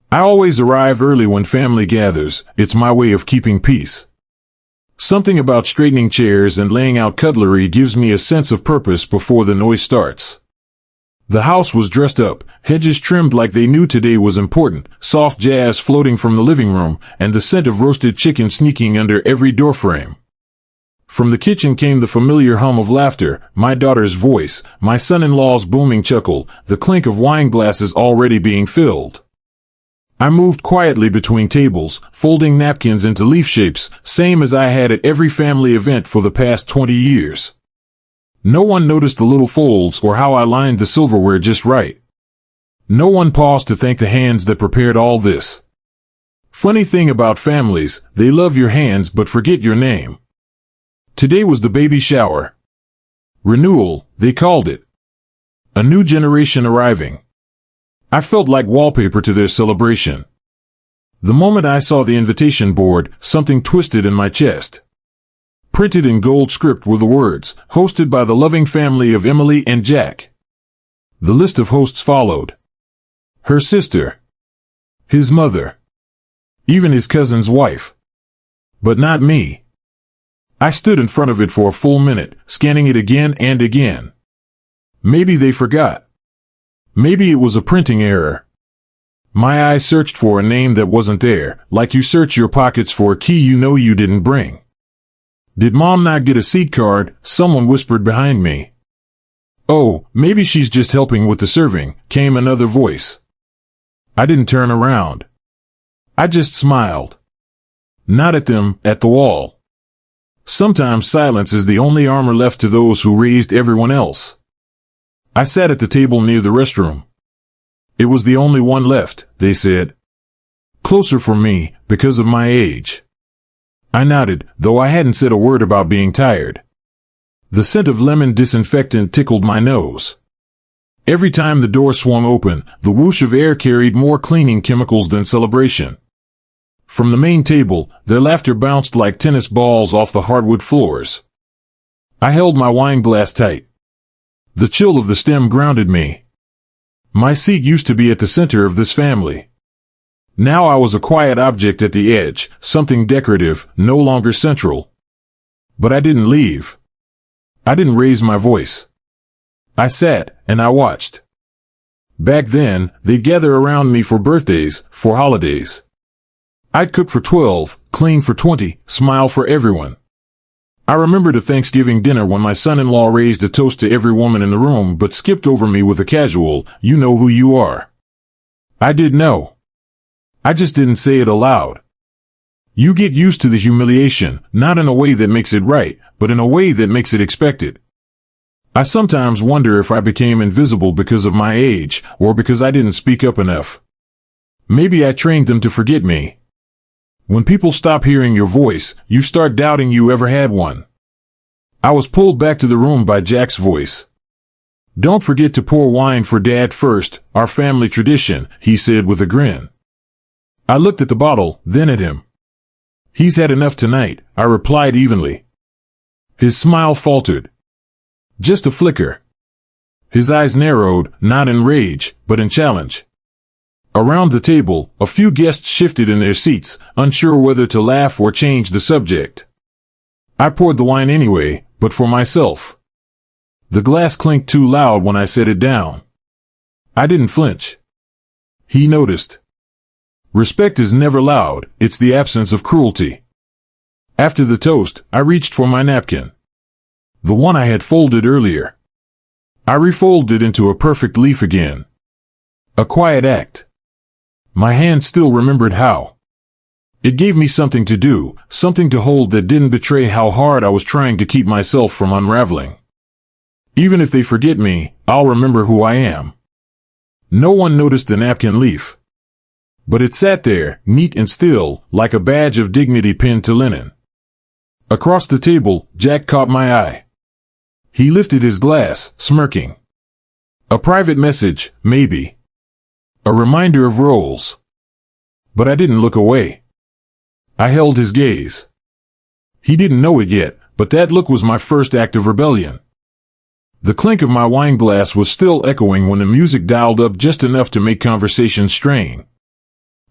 I always arrive early when family gathers. It's my way of keeping peace. Something about straightening chairs and laying out cutlery gives me a sense of purpose before the noise starts. The house was dressed up, hedges trimmed like they knew today was important, soft jazz floating from the living room, and the scent of roasted chicken sneaking under every doorframe. From the kitchen came the familiar hum of laughter, my daughter's voice, my son-in-law's booming chuckle, the clink of wine glasses already being filled. I moved quietly between tables, folding napkins into leaf shapes, same as I had at every family event for the past 20 years. No one noticed the little folds or how I lined the silverware just right. No one paused to thank the hands that prepared all this. Funny thing about families, they love your hands but forget your name. Today was the baby shower. Renewal, they called it. A new generation arriving. I felt like wallpaper to their celebration. The moment I saw the invitation board, something twisted in my chest. Printed in gold script were the words, hosted by the loving family of Emily and Jack. The list of hosts followed. Her sister. His mother. Even his cousin's wife. But not me. I stood in front of it for a full minute, scanning it again and again. Maybe they forgot. Maybe it was a printing error. My eyes searched for a name that wasn't there, like you search your pockets for a key you know you didn't bring. Did Mom not get a seat card? Someone whispered behind me. Oh, maybe she's just helping with the serving, came another voice. I didn't turn around. I just smiled. Not at them, at the wall. Sometimes silence is the only armor left to those who raised everyone else. I sat at the table near the restroom. It was the only one left, they said. Closer for me, because of my age. I nodded, though I hadn't said a word about being tired. The scent of lemon disinfectant tickled my nose. Every time the door swung open, the whoosh of air carried more cleaning chemicals than celebration. From the main table, their laughter bounced like tennis balls off the hardwood floors. I held my wine glass tight. The chill of the stem grounded me. My seat used to be at the center of this family. Now I was a quiet object at the edge, something decorative, no longer central. But I didn't leave. I didn't raise my voice. I sat, and I watched. Back then, they'd gather around me for birthdays, for holidays. I'd cook for 12, clean for 20, smile for everyone. I remembered a Thanksgiving dinner when my son-in-law raised a toast to every woman in the room but skipped over me with a casual, "You know who you are." I did know. I just didn't say it aloud. You get used to the humiliation, not in a way that makes it right, but in a way that makes it expected. I sometimes wonder if I became invisible because of my age, or because I didn't speak up enough. Maybe I trained them to forget me. When people stop hearing your voice, you start doubting you ever had one. I was pulled back to the room by Jack's voice. "Don't forget to pour wine for Dad first, our family tradition," he said with a grin. I looked at the bottle, then at him. "He's had enough tonight," I replied evenly. His smile faltered. Just a flicker. His eyes narrowed, not in rage, but in challenge. Around the table, a few guests shifted in their seats, unsure whether to laugh or change the subject. I poured the wine anyway, but for myself. The glass clinked too loud when I set it down. I didn't flinch. He noticed. Respect is never loud, it's the absence of cruelty. After the toast, I reached for my napkin. The one I had folded earlier. I refolded into a perfect leaf again. A quiet act. My hand still remembered how. It gave me something to do, something to hold that didn't betray how hard I was trying to keep myself from unraveling. Even if they forget me, I'll remember who I am. No one noticed the napkin leaf. But it sat there, neat and still, like a badge of dignity pinned to linen. Across the table, Jack caught my eye. He lifted his glass, smirking. A private message, maybe. A reminder of roles. But I didn't look away. I held his gaze. He didn't know it yet, but that look was my first act of rebellion. The clink of my wine glass was still echoing when the music dialed up just enough to make conversation strain.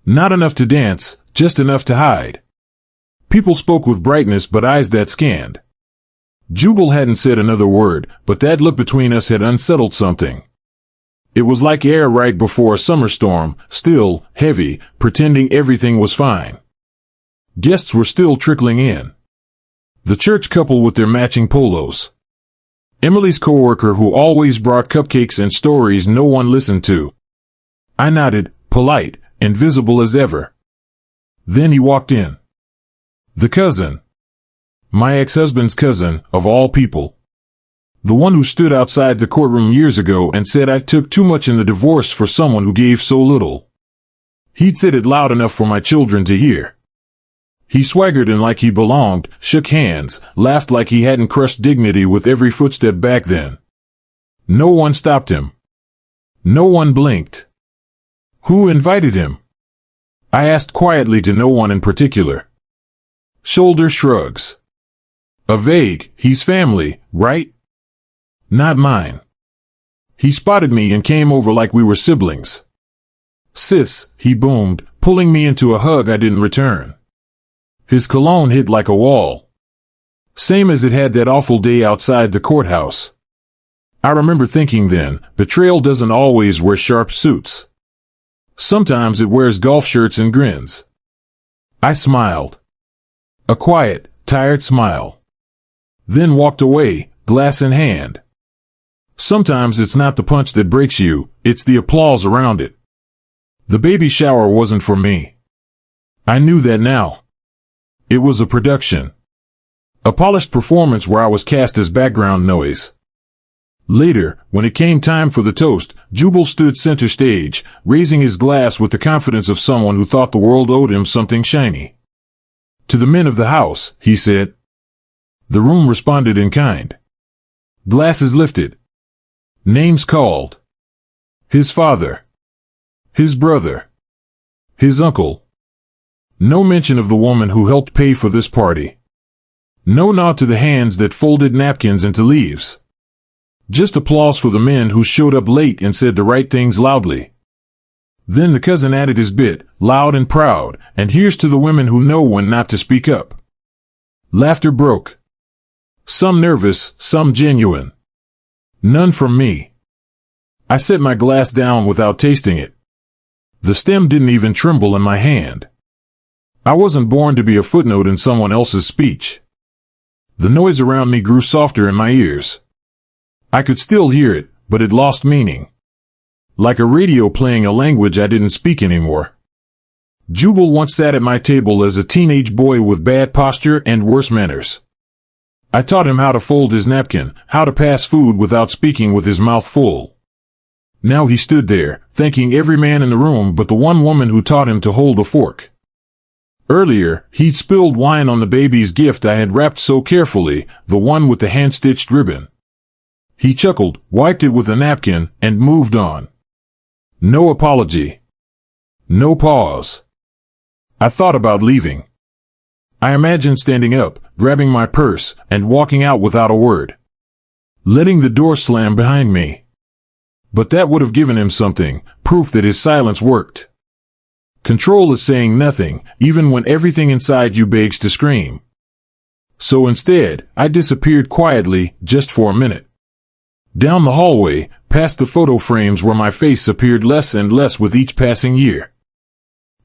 Not enough to dance, just enough to hide. People spoke with brightness but eyes that scanned. Jubal hadn't said another word, but that look between us had unsettled something. It was like air right before a summer storm, still, heavy, pretending everything was fine. Guests were still trickling in. The church couple with their matching polos. Emily's coworker who always brought cupcakes and stories no one listened to. I nodded, polite, and visible as ever. Then he walked in. The cousin. My ex-husband's cousin, of all people. The one who stood outside the courtroom years ago and said I took too much in the divorce for someone who gave so little. He'd said it loud enough for my children to hear. He swaggered in like he belonged, shook hands, laughed like he hadn't crushed dignity with every footstep back then. No one stopped him. No one blinked. Who invited him? I asked quietly to no one in particular. Shoulder shrugs. A vague, he's family, right? Not mine. He spotted me and came over like we were siblings. Sis, he boomed, pulling me into a hug I didn't return. His cologne hit like a wall. Same as it had that awful day outside the courthouse. I remember thinking then, betrayal doesn't always wear sharp suits. Sometimes it wears golf shirts and grins. I smiled. A quiet, tired smile. Then walked away, glass in hand. Sometimes it's not the punch that breaks you, it's the applause around it. The baby shower wasn't for me. I knew that now. It was a production. A polished performance where I was cast as background noise. Later, when it came time for the toast, Jubal stood center stage, raising his glass with the confidence of someone who thought the world owed him something shiny. To the men of the house, he said. The room responded in kind. Glasses lifted. Names called. His father. His brother. His uncle. No mention of the woman who helped pay for this party. No nod to the hands that folded napkins into leaves. Just applause for the men who showed up late and said the right things loudly. Then the cousin added his bit, loud and proud, and here's to the women who know when not to speak up. Laughter broke. Some nervous, some genuine. None from me. I set my glass down without tasting it. The stem didn't even tremble in my hand. I wasn't born to be a footnote in someone else's speech. The noise around me grew softer in my ears. I could still hear it, but it lost meaning. Like a radio playing a language I didn't speak anymore. Jubal once sat at my table as a teenage boy with bad posture and worse manners. I taught him how to fold his napkin, how to pass food without speaking with his mouth full. Now he stood there, thanking every man in the room but the one woman who taught him to hold a fork. Earlier, he'd spilled wine on the baby's gift I had wrapped so carefully, the one with the hand-stitched ribbon. He chuckled, wiped it with a napkin, and moved on. No apology. No pause. I thought about leaving. I imagined standing up, grabbing my purse, and walking out without a word. Letting the door slam behind me. But that would have given him something, proof that his silence worked. Control is saying nothing, even when everything inside you begs to scream. So instead, I disappeared quietly, just for a minute. Down the hallway, past the photo frames where my face appeared less and less with each passing year.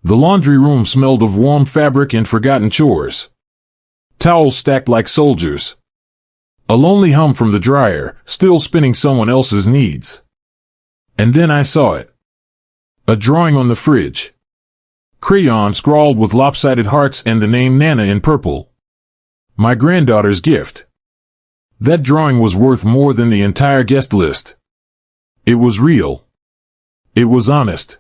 The laundry room smelled of warm fabric and forgotten chores. Towels stacked like soldiers. A lonely hum from the dryer, still spinning someone else's needs. And then I saw it. A drawing on the fridge. Crayon scrawled with lopsided hearts and the name Nana in purple. My granddaughter's gift. That drawing was worth more than the entire guest list. It was real. It was honest.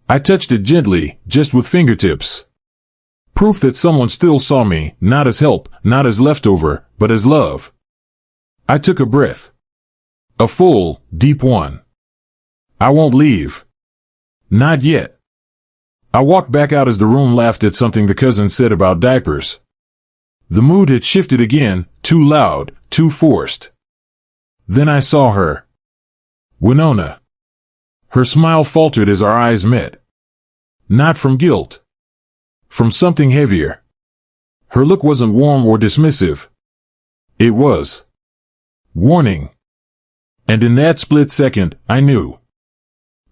I touched it gently, just with fingertips. Proof that someone still saw me, not as help, not as leftover, but as love. I took a breath. A full, deep one. I won't leave. Not yet. I walked back out as the room laughed at something the cousin said about diapers. The mood had shifted again, too loud, too forced. Then I saw her. Winona. Her smile faltered as our eyes met. Not from guilt. From something heavier. Her look wasn't warm or dismissive. It was warning. And in that split second, I knew.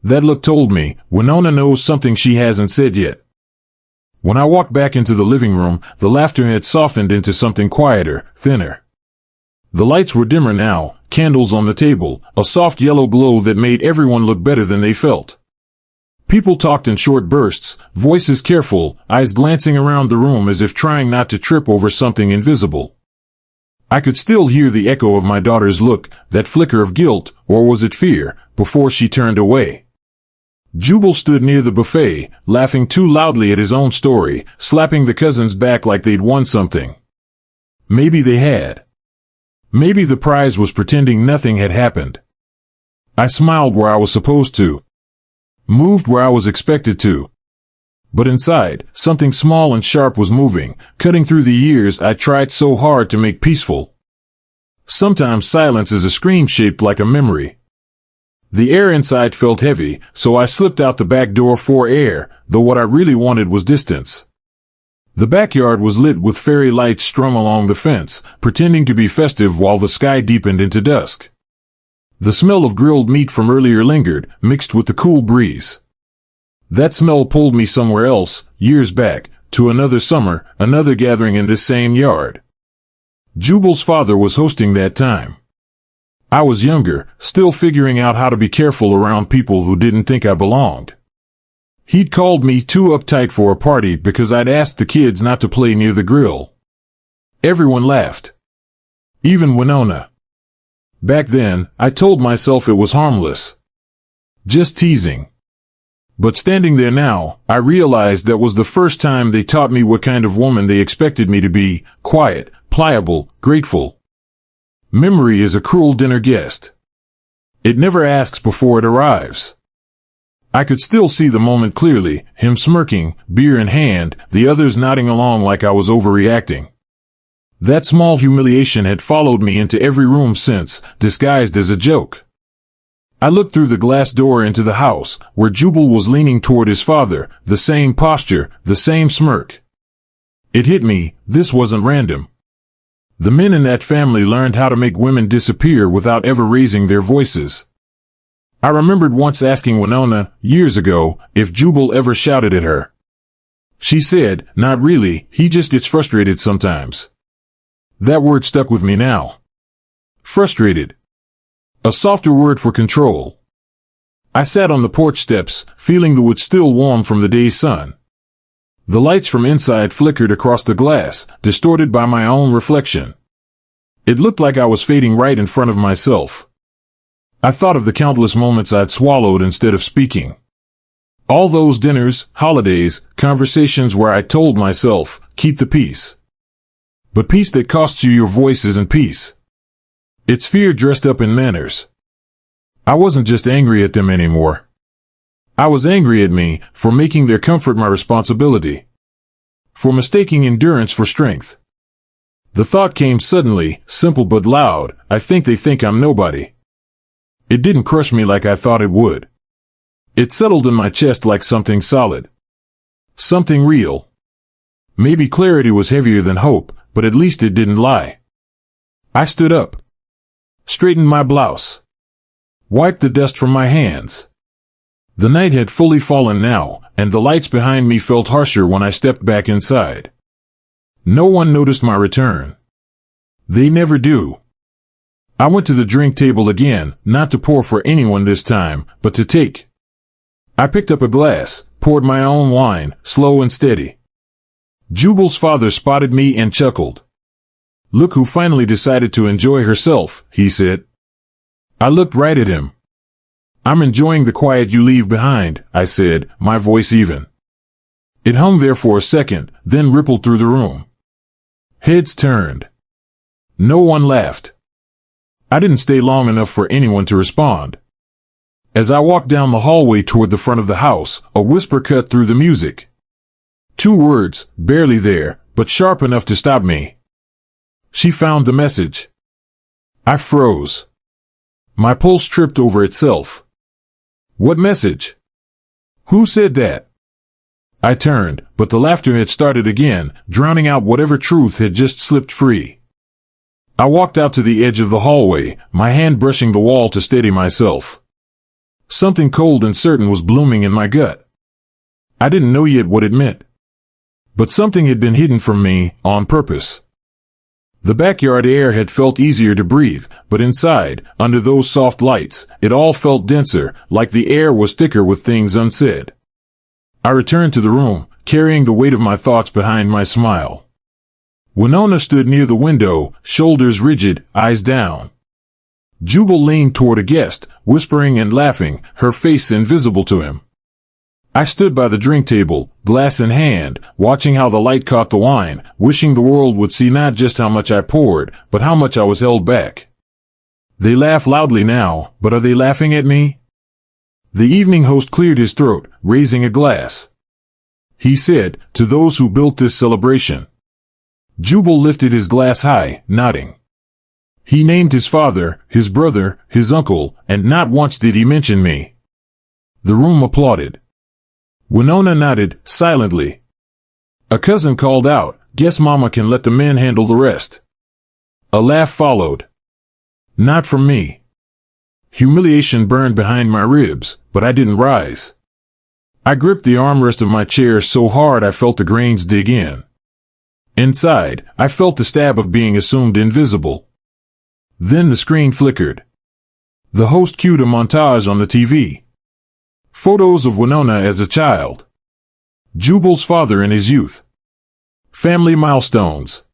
That look told me, Winona knows something she hasn't said yet. When I walked back into the living room, the laughter had softened into something quieter, thinner. The lights were dimmer now, candles on the table, a soft yellow glow that made everyone look better than they felt. People talked in short bursts, voices careful, eyes glancing around the room as if trying not to trip over something invisible. I could still hear the echo of my daughter's look, that flicker of guilt, or was it fear, before she turned away. Jubal stood near the buffet, laughing too loudly at his own story, slapping the cousins back like they'd won something. Maybe they had. Maybe the prize was pretending nothing had happened. I smiled where I was supposed to. Moved where I was expected to. But inside, something small and sharp was moving, cutting through the years I tried so hard to make peaceful. Sometimes silence is a scream shaped like a memory. The air inside felt heavy, so I slipped out the back door for air, though what I really wanted was distance. The backyard was lit with fairy lights strung along the fence, pretending to be festive while the sky deepened into dusk. The smell of grilled meat from earlier lingered, mixed with the cool breeze. That smell pulled me somewhere else, years back, to another summer, another gathering in this same yard. Jubal's father was hosting that time. I was younger, still figuring out how to be careful around people who didn't think I belonged. He'd called me too uptight for a party because I'd asked the kids not to play near the grill. Everyone laughed. Even Winona. Back then, I told myself it was harmless. Just teasing. But standing there now, I realized that was the first time they taught me what kind of woman they expected me to be: quiet, pliable, grateful. Memory is a cruel dinner guest. It never asks before it arrives. I could still see the moment clearly, him smirking, beer in hand, the others nodding along like I was overreacting. That small humiliation had followed me into every room since, disguised as a joke. I looked through the glass door into the house, where Jubal was leaning toward his father, the same posture, the same smirk. It hit me, this wasn't random. The men in that family learned how to make women disappear without ever raising their voices. I remembered once asking Winona, years ago, if Jubal ever shouted at her. She said, "Not really, he just gets frustrated sometimes." That word stuck with me now. Frustrated. A softer word for control. I sat on the porch steps, feeling the wood still warm from the day's sun. The lights from inside flickered across the glass, distorted by my own reflection. It looked like I was fading right in front of myself. I thought of the countless moments I'd swallowed instead of speaking. All those dinners, holidays, conversations where I told myself, keep the peace. But peace that costs you your voice isn't peace. It's fear dressed up in manners. I wasn't just angry at them anymore. I was angry at me for making their comfort my responsibility. For mistaking endurance for strength. The thought came suddenly, simple but loud: I think they think I'm nobody. It didn't crush me like I thought it would. It settled in my chest like something solid. Something real. Maybe clarity was heavier than hope, but at least it didn't lie. I stood up. Straightened my blouse. Wiped the dust from my hands. The night had fully fallen now, and the lights behind me felt harsher when I stepped back inside. No one noticed my return. They never do. I went to the drink table again, not to pour for anyone this time, but to take. I picked up a glass, poured my own wine, slow and steady. Jubal's father spotted me and chuckled. "Look who finally decided to enjoy herself," he said. I looked right at him. "I'm enjoying the quiet you leave behind," I said, my voice even. It hung there for a second, then rippled through the room. Heads turned. No one laughed. I didn't stay long enough for anyone to respond. As I walked down the hallway toward the front of the house, a whisper cut through the music. 2 words, barely there, but sharp enough to stop me. "She found the message." I froze. My pulse tripped over itself. What message? Who said that? I turned, but the laughter had started again, drowning out whatever truth had just slipped free. I walked out to the edge of the hallway, my hand brushing the wall to steady myself. Something cold and certain was blooming in my gut. I didn't know yet what it meant. But something had been hidden from me, on purpose. The backyard air had felt easier to breathe, but inside, under those soft lights, it all felt denser, like the air was thicker with things unsaid. I returned to the room, carrying the weight of my thoughts behind my smile. Winona stood near the window, shoulders rigid, eyes down. Jubal leaned toward a guest, whispering and laughing, her face invisible to him. I stood by the drink table, glass in hand, watching how the light caught the wine, wishing the world would see not just how much I poured, but how much I was held back. They laugh loudly now, but are they laughing at me? The evening host cleared his throat, raising a glass. He said, "To those who built this celebration." Jubal lifted his glass high, nodding. He named his father, his brother, his uncle, and not once did he mention me. The room applauded. Winona nodded, silently. A cousin called out, "Guess Mama can let the men handle the rest." A laugh followed. Not from me. Humiliation burned behind my ribs, but I didn't rise. I gripped the armrest of my chair so hard I felt the grains dig in. Inside, I felt the stab of being assumed invisible. Then the screen flickered. The host cued a montage on the TV. Photos of Winona as a child. Jubal's father in his youth. Family milestones.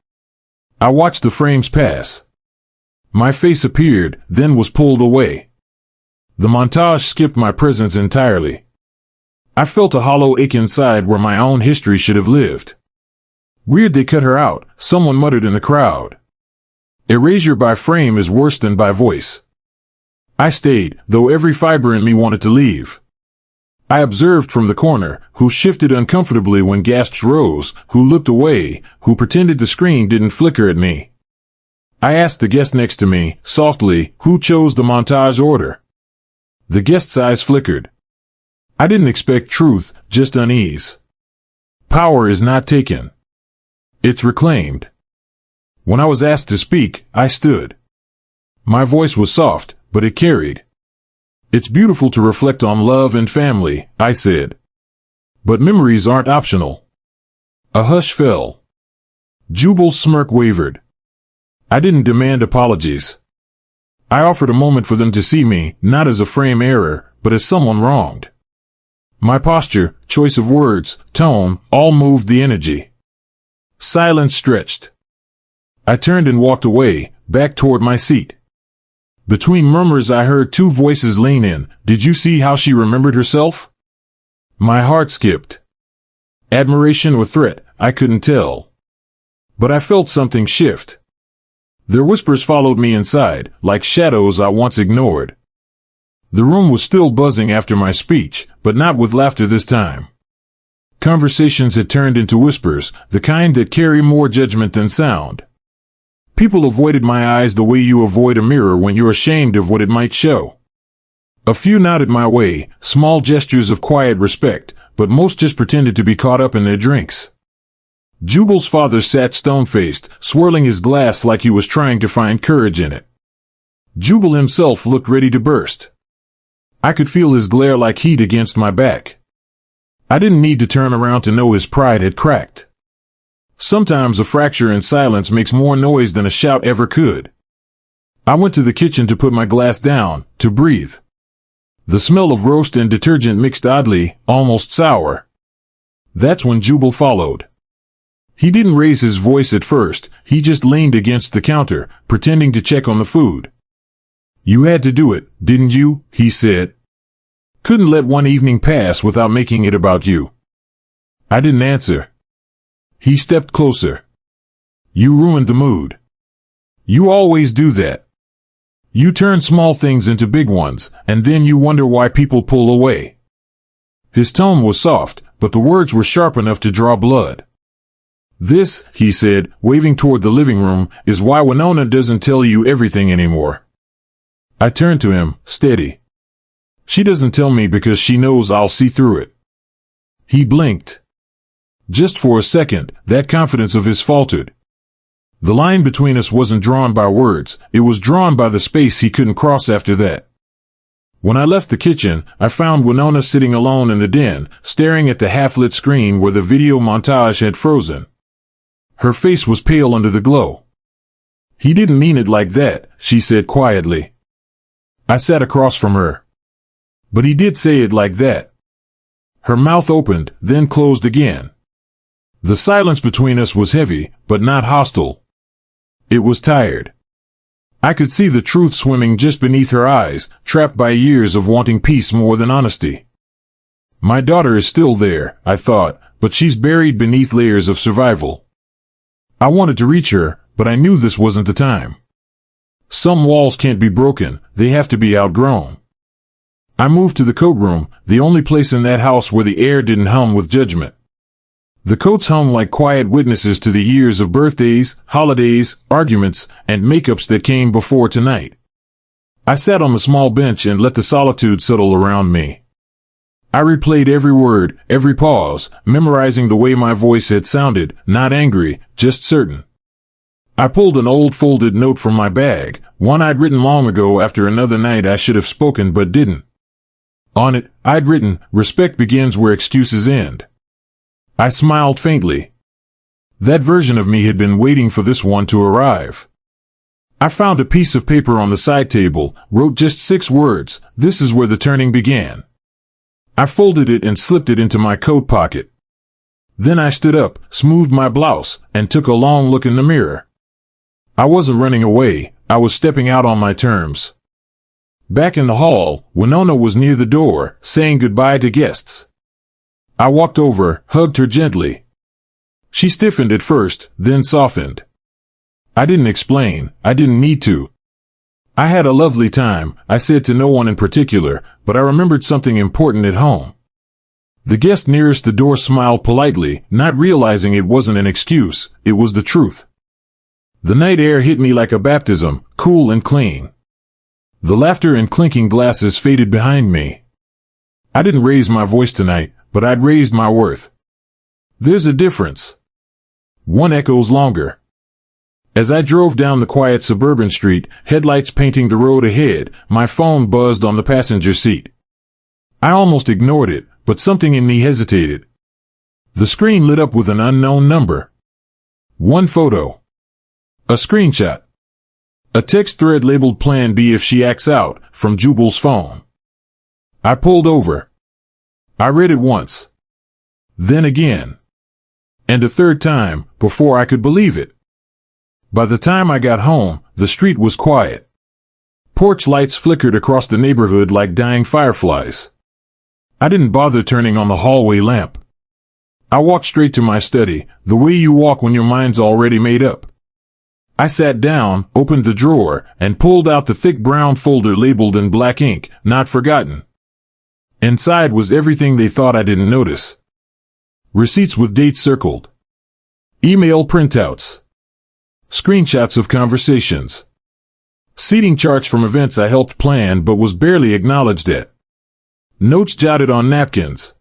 I watched the frames pass. My face appeared, then was pulled away. The montage skipped my presence entirely. I felt a hollow ache inside where my own history should have lived. "Weird they cut her out," someone muttered in the crowd. Erasure by frame is worse than by voice. I stayed, though every fiber in me wanted to leave. I observed from the corner, who shifted uncomfortably when gasps rose, who looked away, who pretended the screen didn't flicker at me. I asked the guest next to me, softly, who chose the montage order. The guest's eyes flickered. I didn't expect truth, just unease. Power is not taken. It's reclaimed. When I was asked to speak, I stood. My voice was soft, but it carried. "It's beautiful to reflect on love and family," I said. "But memories aren't optional." A hush fell. Jubal's smirk wavered. I didn't demand apologies. I offered a moment for them to see me, not as a frame error, but as someone wronged. My posture, choice of words, tone, all moved the energy. Silence stretched. I turned and walked away, back toward my seat. Between murmurs I heard two voices lean in. "Did you see how she remembered herself?" My heart skipped. Admiration or threat, I couldn't tell. But I felt something shift. Their whispers followed me inside, like shadows I once ignored. The room was still buzzing after my speech, but not with laughter this time. Conversations had turned into whispers, the kind that carry more judgment than sound. People avoided my eyes the way you avoid a mirror when you're ashamed of what it might show. A few nodded my way, small gestures of quiet respect, but most just pretended to be caught up in their drinks. Jubal's father sat stone-faced, swirling his glass like he was trying to find courage in it. Jubal himself looked ready to burst. I could feel his glare like heat against my back. I didn't need to turn around to know his pride had cracked. Sometimes a fracture in silence makes more noise than a shout ever could. I went to the kitchen to put my glass down, to breathe. The smell of roast and detergent mixed oddly, almost sour. That's when Jubal followed. He didn't raise his voice at first, he just leaned against the counter, pretending to check on the food. "You had to do it, didn't you?" he said. "Couldn't let one evening pass without making it about you." I didn't answer. He stepped closer. "You ruined the mood. You always do that. You turn small things into big ones, and then you wonder why people pull away." His tone was soft, but the words were sharp enough to draw blood. "This," he said, waving toward the living room, "is why Winona doesn't tell you everything anymore." I turned to him, steady. "She doesn't tell me because she knows I'll see through it." He blinked. Just for a second, that confidence of his faltered. The line between us wasn't drawn by words, it was drawn by the space he couldn't cross after that. When I left the kitchen, I found Winona sitting alone in the den, staring at the half-lit screen where the video montage had frozen. Her face was pale under the glow. "He didn't mean it like that," she said quietly. I sat across from her. "But he did say it like that." Her mouth opened, then closed again. The silence between us was heavy, but not hostile. It was tired. I could see the truth swimming just beneath her eyes, trapped by years of wanting peace more than honesty. My daughter is still there, I thought, but she's buried beneath layers of survival. I wanted to reach her, but I knew this wasn't the time. Some walls can't be broken, they have to be outgrown. I moved to the coat room, the only place in that house where the air didn't hum with judgment. The coats hung like quiet witnesses to the years of birthdays, holidays, arguments, and makeups that came before tonight. I sat on the small bench and let the solitude settle around me. I replayed every word, every pause, memorizing the way my voice had sounded, not angry, just certain. I pulled an old folded note from my bag, one I'd written long ago after another night I should have spoken but didn't. On it, I'd written, "Respect begins where excuses end." I smiled faintly. That version of me had been waiting for this one to arrive. I found a piece of paper on the side table, wrote just 6 words, "This is where the turning began." I folded it and slipped it into my coat pocket. Then I stood up, smoothed my blouse, and took a long look in the mirror. I wasn't running away, I was stepping out on my terms. Back in the hall, Winona was near the door, saying goodbye to guests. I walked over, hugged her gently. She stiffened at first, then softened. I didn't explain, I didn't need to. I had a lovely time, I said to no one in particular, but I remembered something important at home. The guest nearest the door smiled politely, not realizing it wasn't an excuse, it was the truth. The night air hit me like a baptism, cool and clean. The laughter and clinking glasses faded behind me. I didn't raise my voice tonight, but I'd raised my worth. There's a difference. One echoes longer. As I drove down the quiet suburban street, headlights painting the road ahead, my phone buzzed on the passenger seat. I almost ignored it, but something in me hesitated. The screen lit up with an unknown number. One photo. A screenshot. A text thread labeled Plan B if she acts out, from Jubal's phone. I pulled over. I read it once. Then again. And a third time, before I could believe it. By the time I got home, the street was quiet. Porch lights flickered across the neighborhood like dying fireflies. I didn't bother turning on the hallway lamp. I walked straight to my study, the way you walk when your mind's already made up. I sat down, opened the drawer, and pulled out the thick brown folder labeled in black ink, "Not Forgotten." Inside was everything they thought I didn't notice. Receipts with dates circled. Email printouts. Screenshots of conversations. Seating charts from events I helped plan but was barely acknowledged at. Notes jotted on napkins.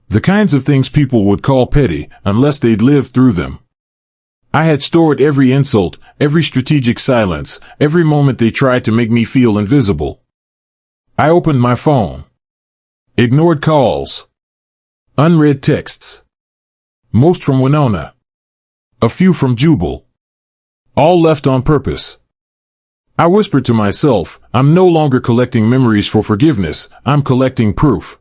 The kinds of things people would call petty, unless they'd lived through them. I had stored every insult, every strategic silence, every moment they tried to make me feel invisible. I opened my phone. Ignored calls. Unread texts. Most from Winona. A few from Jubal. All left on purpose. I whispered to myself, I'm no longer collecting memories for forgiveness, I'm collecting proof.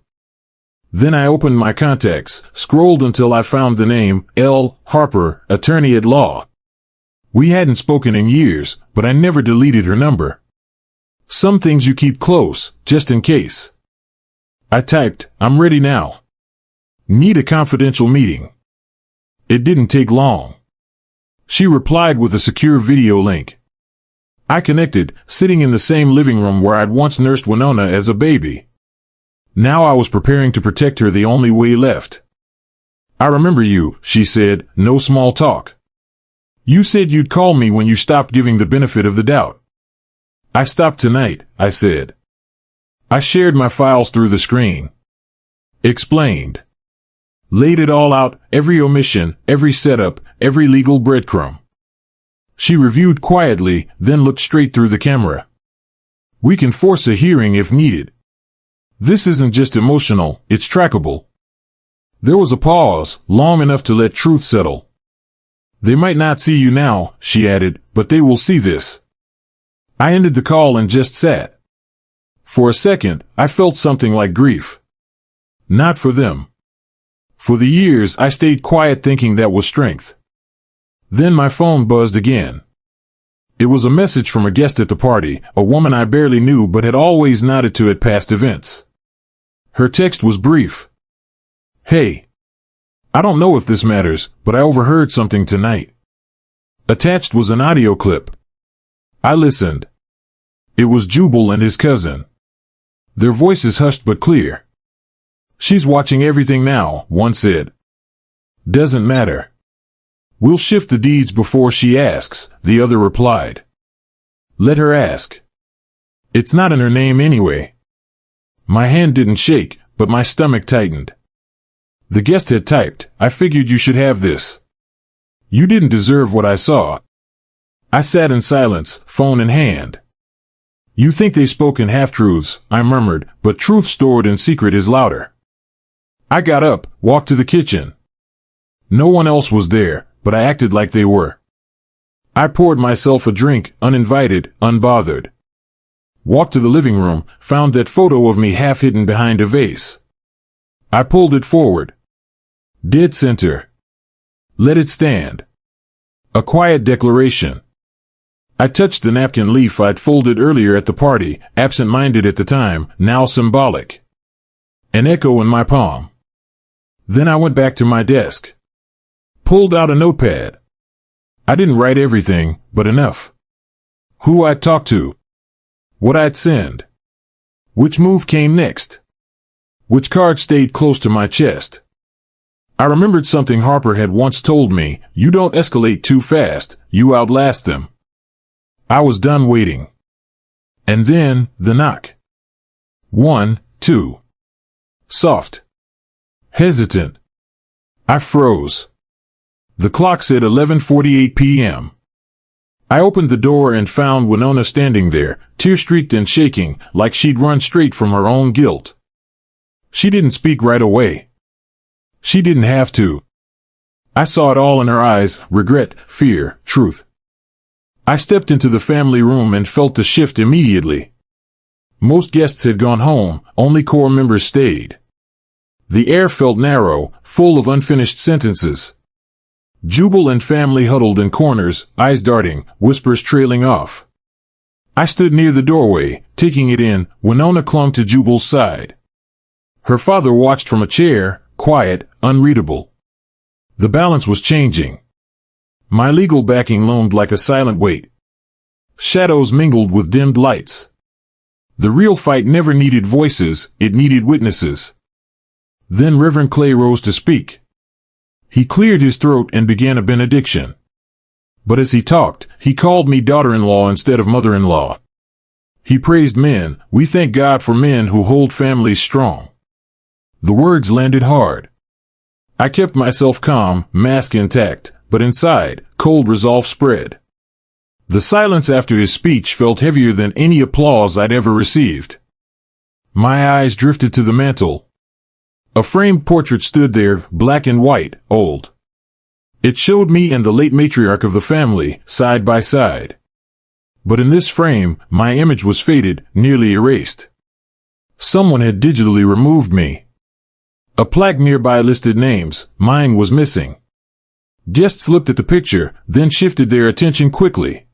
Then I opened my contacts, scrolled until I found the name, L. Harper, attorney at law. We hadn't spoken in years, but I never deleted her number. Some things you keep close, just in case. I typed, I'm ready now. Need a confidential meeting. It didn't take long. She replied with a secure video link. I connected, sitting in the same living room where I'd once nursed Winona as a baby. Now I was preparing to protect her the only way left. I remember you, she said, no small talk. You said you'd call me when you stopped giving the benefit of the doubt. I stopped tonight, I said. I shared my files through the screen. Explained. Laid it all out, every omission, every setup, every legal breadcrumb. She reviewed quietly, then looked straight through the camera. We can force a hearing if needed. This isn't just emotional, it's trackable. There was a pause, long enough to let truth settle. They might not see you now, she added, but they will see this. I ended the call and just sat. For a second, I felt something like grief. Not for them. For the years I stayed quiet thinking that was strength. Then my phone buzzed again. It was a message from a guest at the party, a woman I barely knew but had always nodded to at past events. Her text was brief. Hey. I don't know if this matters, but I overheard something tonight. Attached was an audio clip. I listened. It was Jubal and his cousin. Their voices hushed but clear. She's watching everything now, one said. Doesn't matter. We'll shift the deeds before she asks, the other replied. Let her ask. It's not in her name anyway. My hand didn't shake, but my stomach tightened. The guest had typed, I figured you should have this. You didn't deserve what I saw. I sat in silence, phone in hand. You think they spoke in half-truths, I murmured, but truth stored in secret is louder. I got up, walked to the kitchen. No one else was there, but I acted like they were. I poured myself a drink, uninvited, unbothered. Walked to the living room, found that photo of me half hidden behind a vase. I pulled it forward. Dead center. Let it stand. A quiet declaration. I touched the napkin leaf I'd folded earlier at the party, absent-minded at the time, now symbolic. An echo in my palm. Then I went back to my desk. Pulled out a notepad. I didn't write everything, but enough. Who I'd talk to. What I'd send. Which move came next. Which card stayed close to my chest. I remembered something Harper had once told me, you don't escalate too fast, you outlast them. I was done waiting. And then, the knock. 1, 2. Soft. Hesitant. I froze. The clock said 11:48 p.m. I opened the door and found Winona standing there, tear-streaked and shaking, like she'd run straight from her own guilt. She didn't speak right away. She didn't have to. I saw it all in her eyes, regret, fear, truth. I stepped into the family room and felt the shift immediately. Most guests had gone home, only core members stayed. The air felt narrow, full of unfinished sentences. Jubal and family huddled in corners, eyes darting, whispers trailing off. I stood near the doorway, taking it in. Winona clung to Jubal's side. Her father watched from a chair, quiet, unreadable. The balance was changing. My legal backing loomed like a silent weight. Shadows mingled with dimmed lights. The real fight never needed voices, it needed witnesses. Then Reverend Clay rose to speak. He cleared his throat and began a benediction. But as he talked, he called me daughter-in-law instead of mother-in-law. He praised men. We thank God for men who hold families strong. The words landed hard. I kept myself calm, mask intact, but inside, cold resolve spread. The silence after his speech felt heavier than any applause I'd ever received. My eyes drifted to the mantel. A framed portrait stood there, black and white, old. It showed me and the late matriarch of the family, side by side. But in this frame, my image was faded, nearly erased. Someone had digitally removed me. A plaque nearby listed names, mine was missing. Guests looked at the picture, then shifted their attention quickly.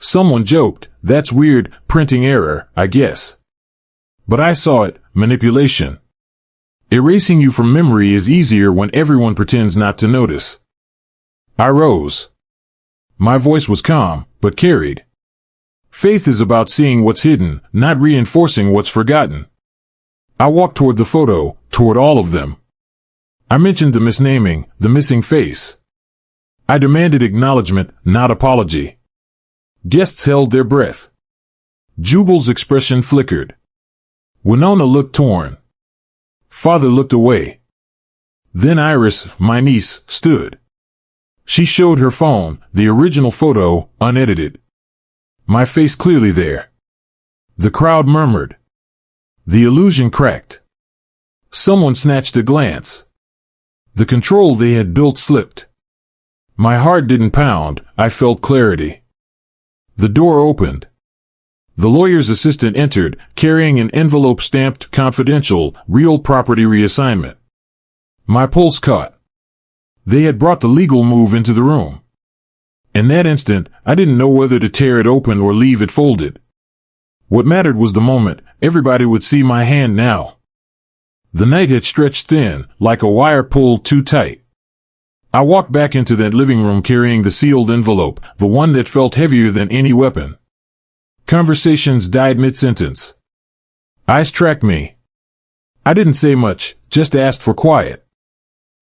Someone joked, that's weird, printing error, I guess. But I saw it, manipulation. Erasing you from memory is easier when everyone pretends not to notice. I rose. My voice was calm, but carried. Faith is about seeing what's hidden, not reinforcing what's forgotten. I walked toward the photo, toward all of them. I mentioned the misnaming, the missing face. I demanded acknowledgement, not apology. Guests held their breath. Jubal's expression flickered. Winona looked torn. Father looked away. Then Iris, my niece, stood. She showed her phone, the original photo, unedited. My face clearly there. The crowd murmured. The illusion cracked. Someone snatched a glance. The control they had built slipped. My heart didn't pound, I felt clarity. The door opened. The lawyer's assistant entered, carrying an envelope stamped confidential, real property reassignment. My pulse caught. They had brought the legal move into the room. In that instant, I didn't know whether to tear it open or leave it folded. What mattered was the moment. Everybody would see my hand now. The night had stretched thin, like a wire pulled too tight. I walked back into that living room carrying the sealed envelope, the one that felt heavier than any weapon. Conversations died mid-sentence. Eyes tracked me. I didn't say much, just asked for quiet.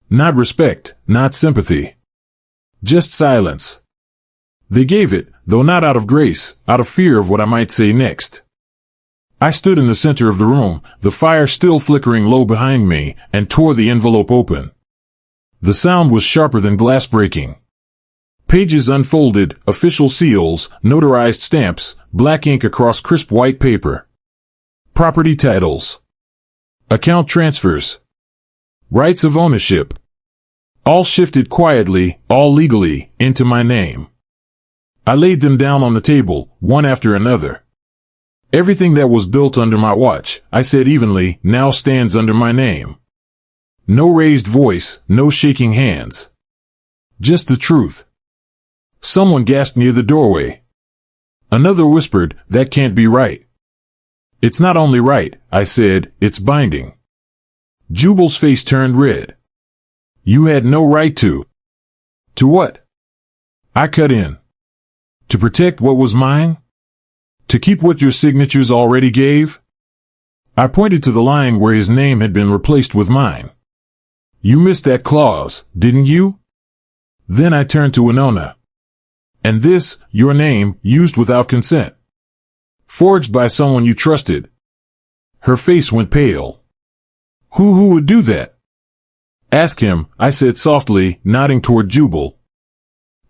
Not respect, not sympathy. Just silence. They gave it, though not out of grace, out of fear of what I might say next. I stood in the center of the room, the fire still flickering low behind me, and tore the envelope open. The sound was sharper than glass breaking. Pages unfolded, official seals, notarized stamps, black ink across crisp white paper. Property titles. Account transfers. Rights of ownership. All shifted quietly, all legally, into my name. I laid them down on the table, one after another. Everything that was built under my watch, I said evenly, now stands under my name. No raised voice, no shaking hands. Just the truth. Someone gasped near the doorway. Another whispered, that can't be right. It's not only right, I said, it's binding. Jubal's face turned red. You had no right to. To what? I cut in. To protect what was mine? To keep what your signatures already gave? I pointed to the line where his name had been replaced with mine. You missed that clause, didn't you? Then I turned to Winona. And this, your name, used without consent. Forged by someone you trusted. Her face went pale. Who would do that? Ask him, I said softly, nodding toward Jubal.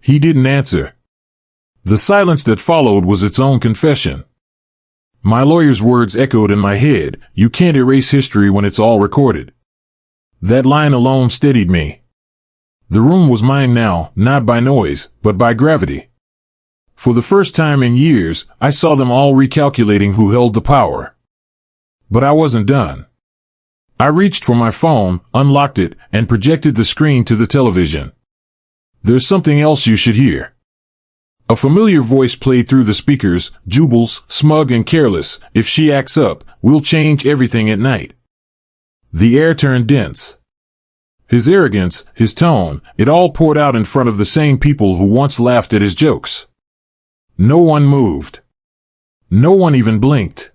He didn't answer. The silence that followed was its own confession. My lawyer's words echoed in my head, you can't erase history when it's all recorded. That line alone steadied me. The room was mine now, not by noise, but by gravity. For the first time in years, I saw them all recalculating who held the power. But I wasn't done. I reached for my phone, unlocked it, and projected the screen to the television. There's something else you should hear. A familiar voice played through the speakers, Jubal's, smug and careless, if she acts up, we'll change everything at night. The air turned dense. His arrogance, his tone, it all poured out in front of the same people who once laughed at his jokes. No one moved. No one even blinked.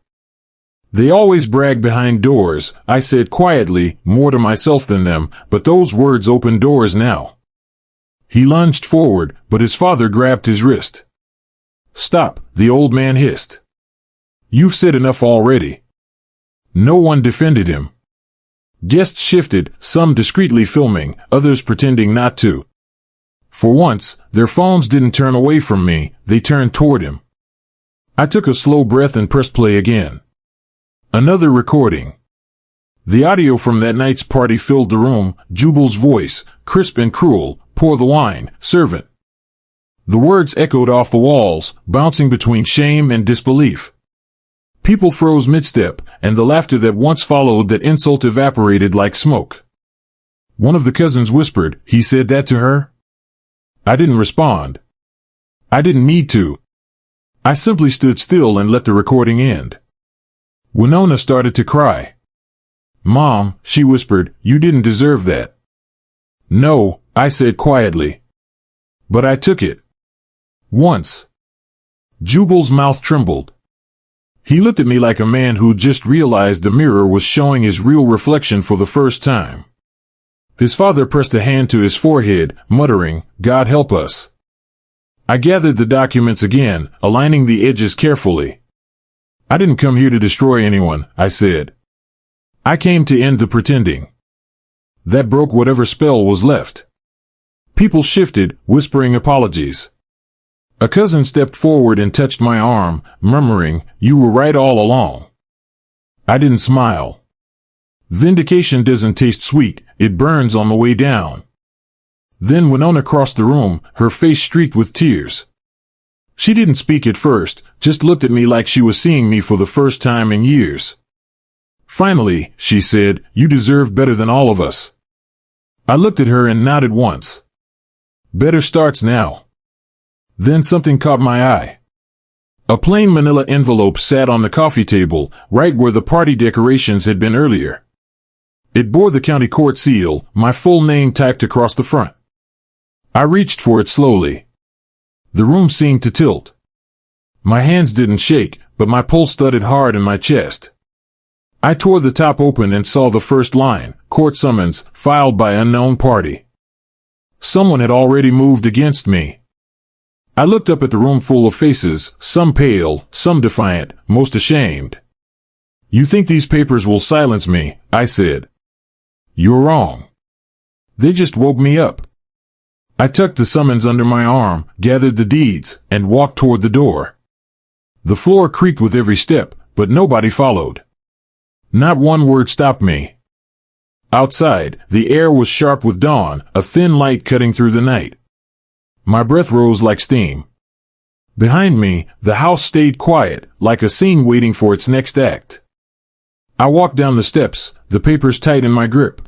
They always brag behind doors, I said quietly, more to myself than them, but those words opened doors now. He lunged forward, but his father grabbed his wrist. Stop, the old man hissed. You've said enough already. No one defended him. Guests shifted, some discreetly filming, others pretending not to. For once, their phones didn't turn away from me, they turned toward him. I took a slow breath and pressed play again. Another recording. The audio from that night's party filled the room, Jubal's voice, crisp and cruel, pour the wine, servant. The words echoed off the walls, bouncing between shame and disbelief. People froze mid-step, and the laughter that once followed that insult evaporated like smoke. One of the cousins whispered, he said that to her? I didn't respond. I didn't need to. I simply stood still and let the recording end. Winona started to cry. Mom, she whispered, you didn't deserve that. No, I said quietly. But I took it. Once. Jubal's mouth trembled. He looked at me like a man who'd just realized the mirror was showing his real reflection for the first time. His father pressed a hand to his forehead, muttering, God help us. I gathered the documents again, aligning the edges carefully. I didn't come here to destroy anyone, I said. I came to end the pretending. That broke whatever spell was left. People shifted, whispering apologies. A cousin stepped forward and touched my arm, murmuring, "You were right all along." I didn't smile. Vindication doesn't taste sweet, it burns on the way down. Then Winona crossed the room, her face streaked with tears. She didn't speak at first, just looked at me like she was seeing me for the first time in years. Finally, she said, "You deserve better than all of us." I looked at her and nodded once. Better starts now. Then something caught my eye. A plain manila envelope sat on the coffee table, right where the party decorations had been earlier. It bore the county court seal, my full name typed across the front. I reached for it slowly. The room seemed to tilt. My hands didn't shake, but my pulse thudded hard in my chest. I tore the top open and saw the first line, "Court summons, filed by unknown party." Someone had already moved against me. I looked up at the room full of faces, some pale, some defiant, most ashamed. "You think these papers will silence me?" I said. "You're wrong. They just woke me up." I tucked the summons under my arm, gathered the deeds, and walked toward the door. The floor creaked with every step, but nobody followed. Not one word stopped me. Outside, the air was sharp with dawn, a thin light cutting through the night. My breath rose like steam. Behind me, the house stayed quiet, like a scene waiting for its next act. I walked down the steps, the papers tight in my grip.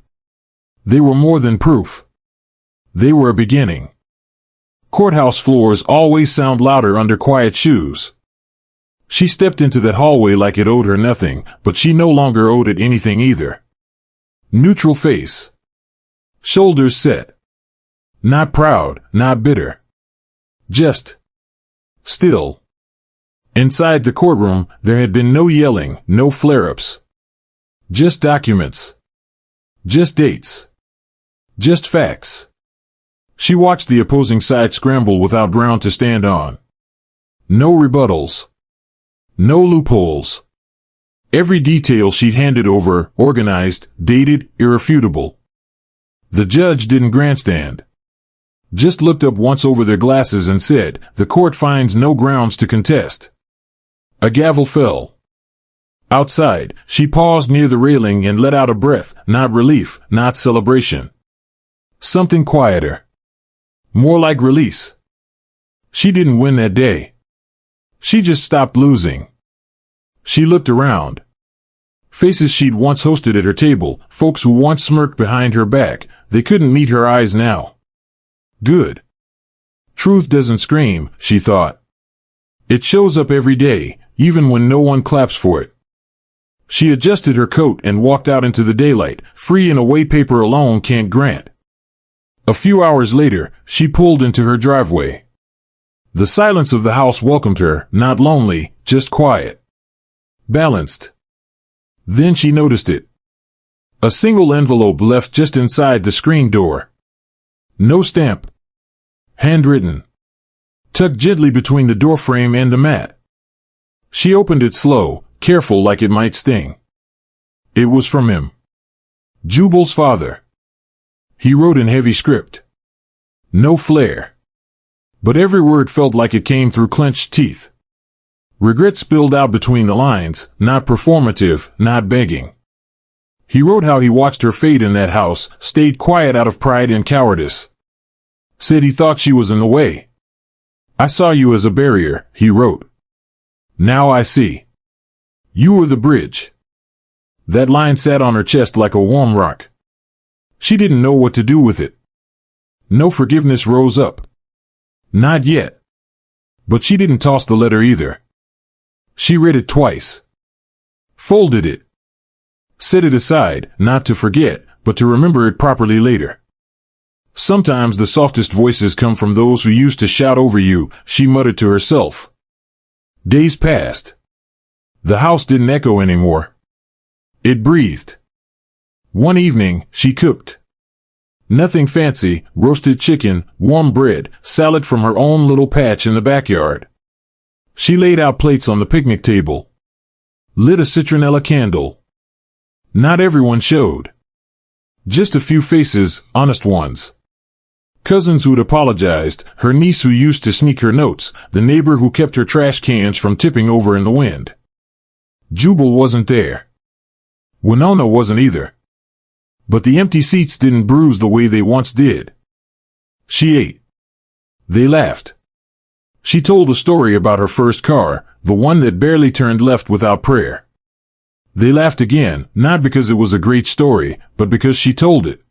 They were more than proof. They were a beginning. Courthouse floors always sound louder under quiet shoes. She stepped into that hallway like it owed her nothing, but she no longer owed it anything either. Neutral face. Shoulders set. Not proud, not bitter. Just still. Inside the courtroom, there had been no yelling, no flare-ups. Just documents. Just dates. Just facts. She watched the opposing side scramble without ground to stand on. No rebuttals. No loopholes. Every detail she'd handed over, organized, dated, irrefutable. The judge didn't grandstand. Just looked up once over their glasses and said, "The court finds no grounds to contest." A gavel fell. Outside, she paused near the railing and let out a breath, not relief, not celebration. Something quieter. More like release. She didn't win that day. She just stopped losing. She looked around. Faces she'd once hosted at her table, folks who once smirked behind her back, they couldn't meet her eyes now. Good. Truth doesn't scream, she thought. It shows up every day, even when no one claps for it. She adjusted her coat and walked out into the daylight, free in a way paper alone can't grant. A few hours later, she pulled into her driveway. The silence of the house welcomed her, not lonely, just quiet. Balanced. Then she noticed it. A single envelope left just inside the screen door. No stamp. Handwritten. Tucked gently between the doorframe and the mat. She opened it slow, careful like it might sting. It was from him. Jubal's father. He wrote in heavy script. No flair. But every word felt like it came through clenched teeth. Regret spilled out between the lines, not performative, not begging. He wrote how he watched her fade in that house, stayed quiet out of pride and cowardice. Said he thought she was in the way. "I saw you as a barrier," he wrote. "Now I see. You were the bridge." That line sat on her chest like a warm rock. She didn't know what to do with it. No forgiveness rose up. Not yet. But she didn't toss the letter either. She read it twice. Folded it. Set it aside, not to forget, but to remember it properly later. Sometimes the softest voices come from those who used to shout over you, she muttered to herself. Days passed. The house didn't echo anymore. It breathed. One evening, she cooked. Nothing fancy, roasted chicken, warm bread, salad from her own little patch in the backyard. She laid out plates on the picnic table. Lit a citronella candle. Not everyone showed. Just a few faces, honest ones. Cousins who'd apologized, her niece who used to sneak her notes, the neighbor who kept her trash cans from tipping over in the wind. Jubal wasn't there. Winona wasn't either. But the empty seats didn't bruise the way they once did. She ate. They laughed. She told a story about her first car, the one that barely turned left without prayer. They laughed again, not because it was a great story, but because she told it.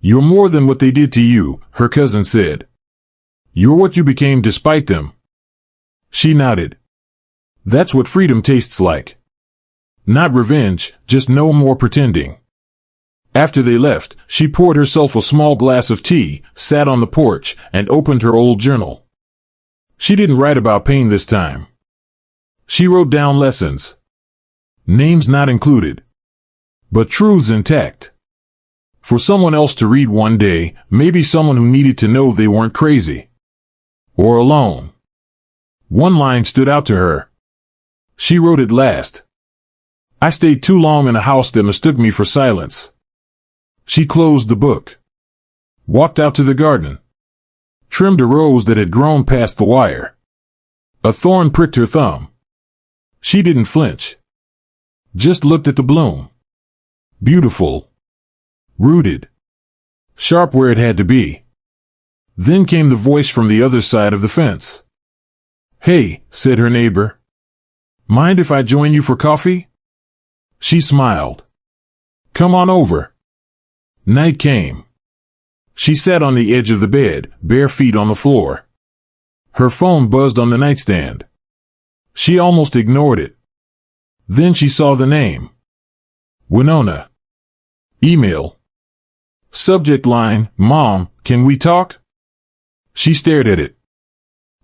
"You're more than what they did to you," her cousin said. "You're what you became despite them." She nodded. That's what freedom tastes like. Not revenge, just no more pretending. After they left, she poured herself a small glass of tea, sat on the porch, and opened her old journal. She didn't write about pain this time. She wrote down lessons. Names not included. But truths intact. For someone else to read one day, maybe someone who needed to know they weren't crazy. Or alone. One line stood out to her. She wrote it last. "I stayed too long in a house that mistook me for silence." She closed the book. Walked out to the garden. Trimmed a rose that had grown past the wire. A thorn pricked her thumb. She didn't flinch. Just looked at the bloom. Beautiful. Rooted. Sharp where it had to be. Then came the voice from the other side of the fence. "Hey," said her neighbor. "Mind if I join you for coffee?" She smiled. "Come on over." Night came. She sat on the edge of the bed, bare feet on the floor. Her phone buzzed on the nightstand. She almost ignored it. Then she saw the name. Winona. Email. Subject line, "Mom, can we talk?" She stared at it.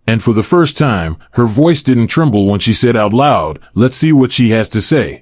And for the first time, her voice didn't tremble when she said out loud, "Let's see what she has to say."